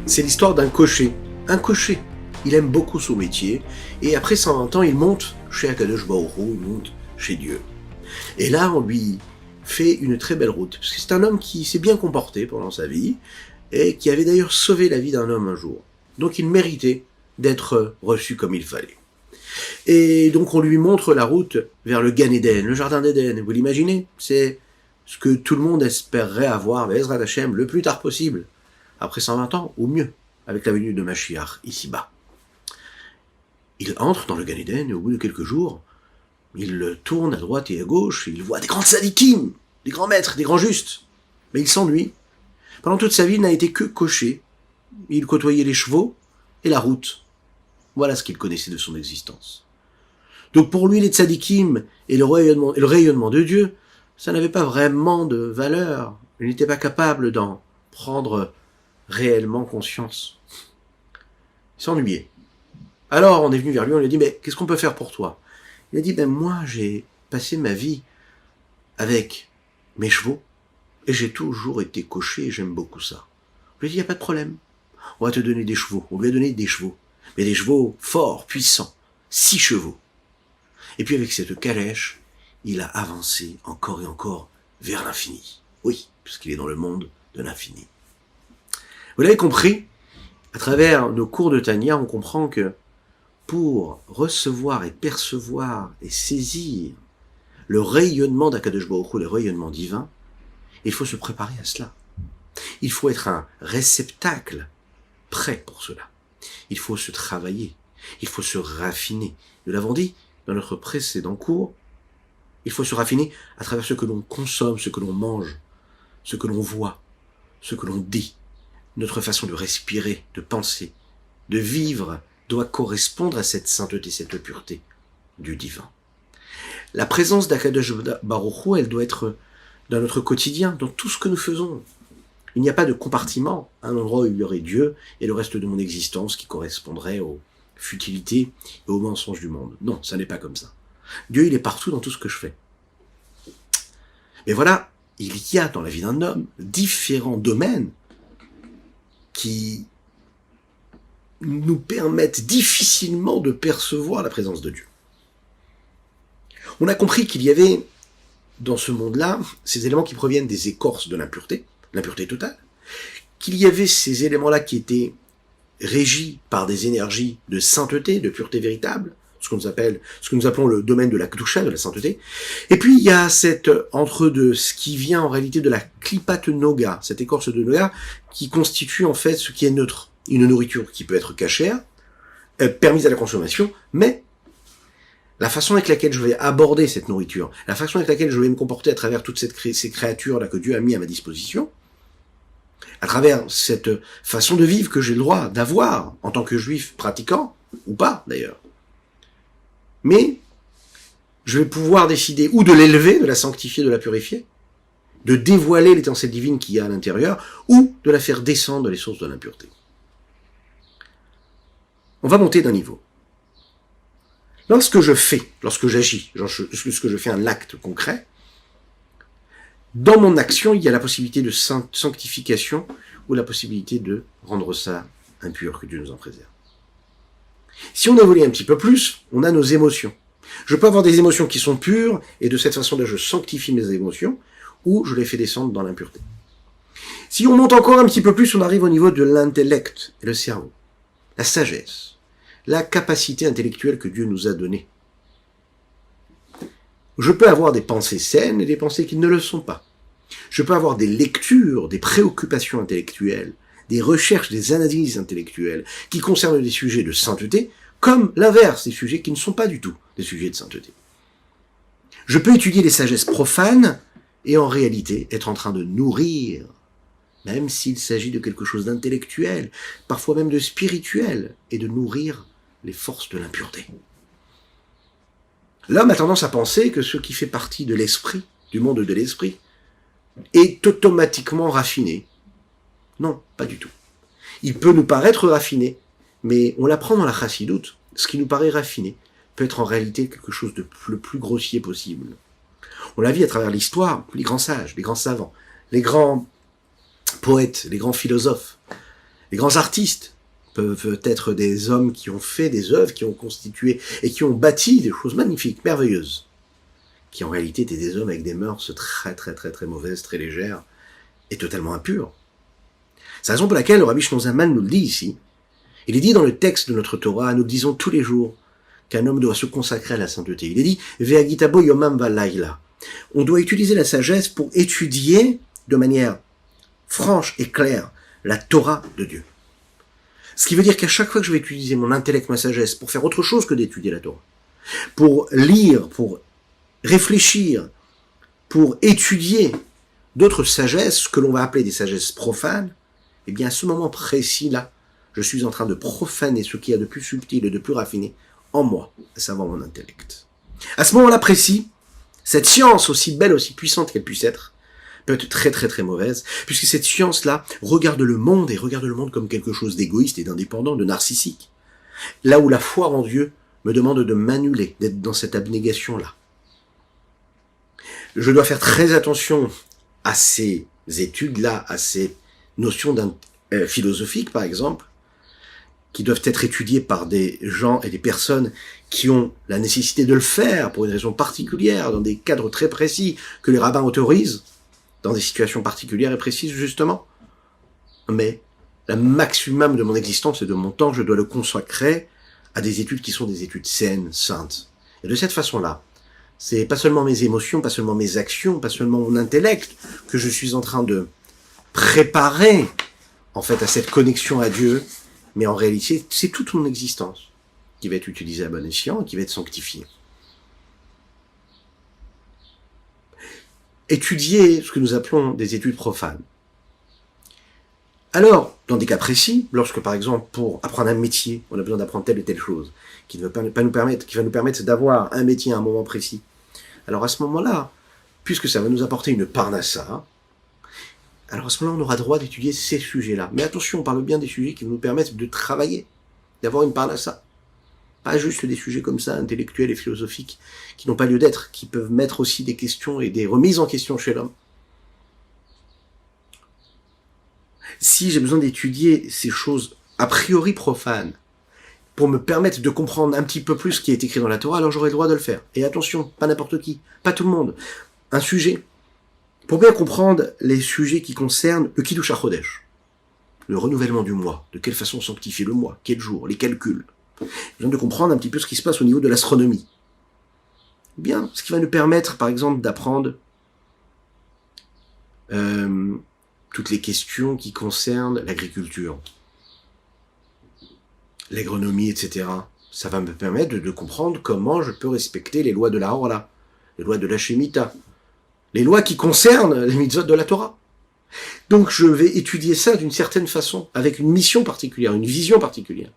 C'est l'histoire d'un cocher. Un cocher. Il aime beaucoup son métier, et après 120 ans, il monte chez Akadosh Baruch Hu, il monte chez Dieu. Et là, on lui fait une très belle route, parce que c'est un homme qui s'est bien comporté pendant sa vie, et qui avait d'ailleurs sauvé la vie d'un homme un jour. Donc il méritait d'être reçu comme il fallait. Et donc on lui montre la route vers le Gan Eden, le jardin d'Éden. Vous l'imaginez? C'est ce que tout le monde espérerait avoir, Bezrat Hashem, le plus tard possible, après 120 ans, ou mieux, avec la venue de Mashiach, ici-bas. Il entre dans le Gan Eden, et au bout de quelques jours, il tourne à droite et à gauche, et il voit des grands tzadikim, des grands maîtres, des grands justes. Mais il s'ennuie. Pendant toute sa vie, il n'a été que cocher. Il côtoyait les chevaux et la route. Voilà ce qu'il connaissait de son existence. Donc pour lui, les tzadikim et le rayonnement de Dieu, ça n'avait pas vraiment de valeur. Il n'était pas capable d'en prendre réellement conscience. Il s'ennuyait. Alors on est venu vers lui, on lui a dit « Mais qu'est-ce qu'on peut faire pour toi ?» Il a dit « Ben moi, j'ai passé ma vie avec mes chevaux et j'ai toujours été cocher et j'aime beaucoup ça. » On lui a dit « Il n'y a pas de problème. On va te donner des chevaux. » On lui a donné des chevaux. Mais des chevaux forts, puissants. 6 chevaux. Et puis avec cette calèche, il a avancé encore et encore vers l'infini. Oui, puisqu'il est dans le monde de l'infini. Vous l'avez compris, à travers nos cours de Tanya, on comprend que pour recevoir et percevoir et saisir le rayonnement d'Akadosh Baruch Hu, le rayonnement divin, il faut se préparer à cela. Il faut être un réceptacle prêt pour cela. Il faut se travailler, il faut se raffiner. Nous l'avons dit dans notre précédent cours, il faut se raffiner à travers ce que l'on consomme, ce que l'on mange, ce que l'on voit, ce que l'on dit. Notre façon de respirer, de penser, de vivre doit correspondre à cette sainteté, cette pureté du divin. La présence d'Akadosh Baruch Hu, elle doit être dans notre quotidien, dans tout ce que nous faisons. Il n'y a pas de compartiment, un endroit où il y aurait Dieu et le reste de mon existence qui correspondrait aux futilités et aux mensonges du monde. Non, ça n'est pas comme ça. Dieu, il est partout dans tout ce que je fais. Mais voilà, il y a dans la vie d'un homme différents domaines qui nous permettent difficilement de percevoir la présence de Dieu. On a compris qu'il y avait dans ce monde-là ces éléments qui proviennent des écorces de l'impureté totale, qu'il y avait ces éléments-là qui étaient régis par des énergies de sainteté, de pureté véritable, ce que nous appelons le domaine de la Kedusha, de la sainteté. Et puis il y a cette entre-deux, ce qui vient en réalité de la Klipat Noga, cette écorce de Noga, qui constitue en fait ce qui est neutre, une nourriture qui peut être cachère, permise à la consommation, mais la façon avec laquelle je vais aborder cette nourriture, la façon avec laquelle je vais me comporter à travers toutes ces créatures-là que Dieu a mis à ma disposition, à travers cette façon de vivre que j'ai le droit d'avoir en tant que juif pratiquant, ou pas d'ailleurs. Mais je vais pouvoir décider ou de l'élever, de la sanctifier, de la purifier, de dévoiler l'étincelle divine qu'il y a à l'intérieur, ou de la faire descendre les sources de l'impureté. On va monter d'un niveau. Lorsque j'agis, lorsque je fais un acte concret, dans mon action, il y a la possibilité de sanctification ou la possibilité de rendre ça impur, que Dieu nous en préserve. Si on évolue un petit peu plus, on a nos émotions. Je peux avoir des émotions qui sont pures, et de cette façon-là, je sanctifie mes émotions, ou je les fais descendre dans l'impureté. Si on monte encore un petit peu plus, on arrive au niveau de l'intellect et le cerveau, la sagesse, la capacité intellectuelle que Dieu nous a donnée. Je peux avoir des pensées saines et des pensées qui ne le sont pas. Je peux avoir des lectures, des préoccupations intellectuelles, des recherches, des analyses intellectuelles qui concernent des sujets de sainteté, comme l'inverse, des sujets qui ne sont pas du tout des sujets de sainteté. Je peux étudier les sagesses profanes et en réalité être en train de nourrir, même s'il s'agit de quelque chose d'intellectuel, parfois même de spirituel, et de nourrir les forces de l'impureté. L'homme a tendance à penser que ce qui fait partie de l'esprit, du monde de l'esprit, est automatiquement raffiné. Non, pas du tout. Il peut nous paraître raffiné, mais on l'apprend dans la chassidoute. Ce qui nous paraît raffiné peut être en réalité quelque chose de le plus grossier possible. On l'a vu à travers l'histoire, les grands sages, les grands savants, les grands poètes, les grands philosophes, Les grands artistes peuvent être des hommes qui ont fait des œuvres, qui ont constitué et qui ont bâti des choses magnifiques, merveilleuses, qui en réalité étaient des hommes avec des mœurs très très très très mauvaises, très légères et totalement impures. C'est la raison pour laquelle le Rabbi Shlomo Zalman nous le dit ici. Il est dit dans le texte de notre Torah, nous le disons tous les jours, qu'un homme doit se consacrer à la sainteté. Il est dit « Ve'agitabo yomam va'layla ». On doit utiliser la sagesse pour étudier de manière franche et claire la Torah de Dieu. Ce qui veut dire qu'à chaque fois que je vais utiliser mon intellect, ma sagesse, pour faire autre chose que d'étudier la Torah, pour lire, pour réfléchir, pour étudier d'autres sagesses que l'on va appeler des sagesses profanes, eh bien à ce moment précis-là, je suis en train de profaner ce qu'il y a de plus subtil et de plus raffiné en moi, à savoir mon intellect. À ce moment-là précis, cette science, aussi belle, aussi puissante qu'elle puisse être, peut être très très très mauvaise, puisque cette science-là regarde le monde, et regarde le monde comme quelque chose d'égoïste et d'indépendant, de narcissique. Là où la foi en Dieu me demande de m'annuler, d'être dans cette abnégation-là. Je dois faire très attention à ces études-là, à ces notions philosophiques, par exemple, qui doivent être étudiées par des gens et des personnes qui ont la nécessité de le faire pour une raison particulière, dans des cadres très précis que les rabbins autorisent, dans des situations particulières et précises, justement. Mais le maximum de mon existence et de mon temps, je dois le consacrer à des études qui sont des études saines, saintes. Et de cette façon-là, c'est pas seulement mes émotions, pas seulement mes actions, pas seulement mon intellect que je suis en train de préparer, en fait, à cette connexion à Dieu, mais en réalité, c'est toute mon existence qui va être utilisée à bon escient et qui va être sanctifiée. Étudier ce que nous appelons des études profanes. Alors, dans des cas précis, lorsque par exemple, pour apprendre un métier, on a besoin d'apprendre telle et telle chose, qui va nous permettre d'avoir un métier à un moment précis. Alors à ce moment-là, puisque ça va nous apporter une parnassa, alors à ce moment-là, on aura droit d'étudier ces sujets-là. Mais attention, on parle bien des sujets qui vont nous permettre de travailler, d'avoir une parnassa. Pas juste des sujets comme ça, intellectuels et philosophiques, qui n'ont pas lieu d'être, qui peuvent mettre aussi des questions et des remises en question chez l'homme. Si j'ai besoin d'étudier ces choses a priori profanes, pour me permettre de comprendre un petit peu plus ce qui est écrit dans la Torah, alors j'aurai le droit de le faire. Et attention, pas n'importe qui, pas tout le monde. Un sujet, pour bien comprendre les sujets qui concernent le Kiddush HaChodesh, le renouvellement du mois, de quelle façon sanctifier le mois, quel jour, les calculs. J'ai besoin de comprendre un petit peu ce qui se passe au niveau de l'astronomie. Bien, ce qui va nous permettre, par exemple, d'apprendre toutes les questions qui concernent l'agriculture, l'agronomie, etc. Ça va me permettre de comprendre comment je peux respecter les lois de la Horla, les lois de la Shemitah, les lois qui concernent les mitzvot de la Torah. Donc je vais étudier ça d'une certaine façon, avec une mission particulière, une vision particulière.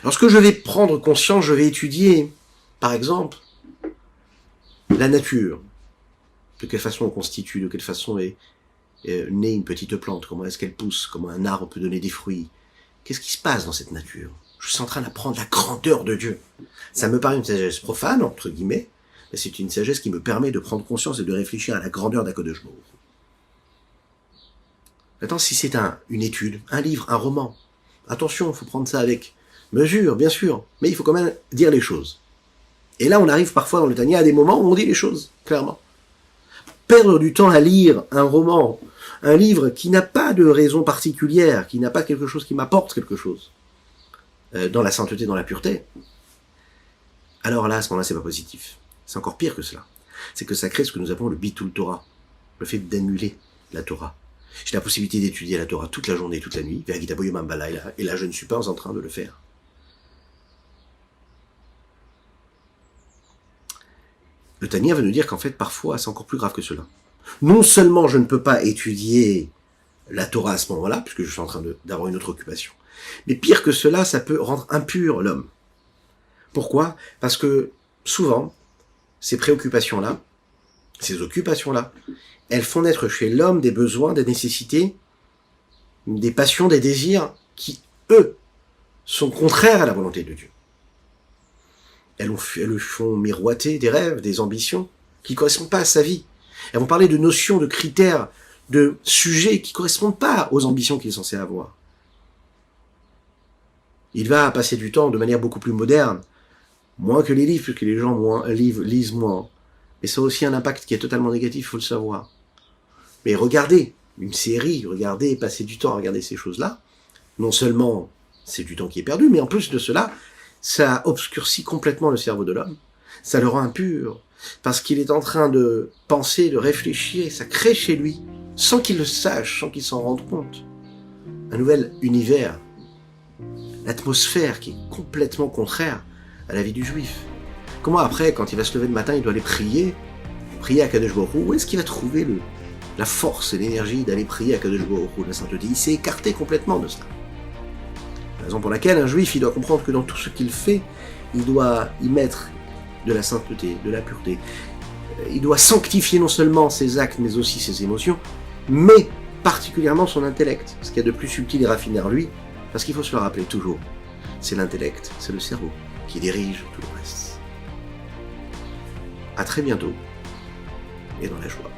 Lorsque je vais prendre conscience, je vais étudier, par exemple, la nature. De quelle façon on constitue, de quelle façon est née une petite plante, comment est-ce qu'elle pousse, comment un arbre peut donner des fruits. Qu'est-ce qui se passe dans cette nature? Je suis en train d'apprendre la grandeur de Dieu. Ça me paraît une sagesse profane, entre guillemets, mais c'est une sagesse qui me permet de prendre conscience et de réfléchir à la grandeur d'Akadosh Baruch Hu. Maintenant, si c'est une étude, un livre, un roman, attention, il faut prendre ça avec mesure, bien sûr, mais il faut quand même dire les choses. Et là, on arrive parfois dans le Tanya à des moments où on dit les choses, clairement. Perdre du temps à lire un roman, un livre qui n'a pas de raison particulière, qui n'a pas quelque chose qui m'apporte quelque chose, dans la sainteté, dans la pureté, alors là, à ce moment-là, c'est pas positif. C'est encore pire que cela. C'est que ça crée ce que nous appelons le bitul Torah, le fait d'annuler la Torah. J'ai la possibilité d'étudier la Torah toute la journée, toute la nuit, et là, je ne suis pas en train de le faire. Le Tanya va nous dire qu'en fait, parfois, c'est encore plus grave que cela. Non seulement je ne peux pas étudier la Torah à ce moment-là, puisque je suis en train d'avoir une autre occupation, mais pire que cela, ça peut rendre impur l'homme. Pourquoi? Parce que souvent, ces préoccupations-là, ces occupations-là, elles font naître chez l'homme des besoins, des nécessités, des passions, des désirs qui, eux, sont contraires à la volonté de Dieu. Elles lui font miroiter des rêves, des ambitions qui ne correspondent pas à sa vie. Elles vont parler de notions, de critères de sujets qui correspondent pas aux ambitions qu'il est censé avoir. Il va passer du temps de manière beaucoup plus moderne, moins que les livres, puisque les gens lisent moins. Mais ça a aussi un impact qui est totalement négatif, il faut le savoir. Mais regardez une série, regardez, passer du temps à regarder ces choses-là, non seulement c'est du temps qui est perdu, mais en plus de cela, ça obscurcit complètement le cerveau de l'homme, ça le rend impur, parce qu'il est en train de penser, de réfléchir, ça crée chez lui, sans qu'il le sache, sans qu'il s'en rende compte, un nouvel univers, l'atmosphère qui est complètement contraire à la vie du juif. Comment après, quand il va se lever le matin, il doit aller prier à Kadosh Baruch Hu, où est-ce qu'il va trouver la force et l'énergie d'aller prier à Kadosh Baruch Hu, la sainteté? Il s'est écarté complètement de cela. La raison pour laquelle un juif, il doit comprendre que dans tout ce qu'il fait, il doit y mettre de la sainteté, de la pureté. Il doit sanctifier non seulement ses actes, mais aussi ses émotions, mais particulièrement son intellect, ce qu'il y a de plus subtil et raffiné en lui, parce qu'il faut se le rappeler toujours, c'est l'intellect, c'est le cerveau qui dirige tout le reste. À très bientôt, et dans la joie.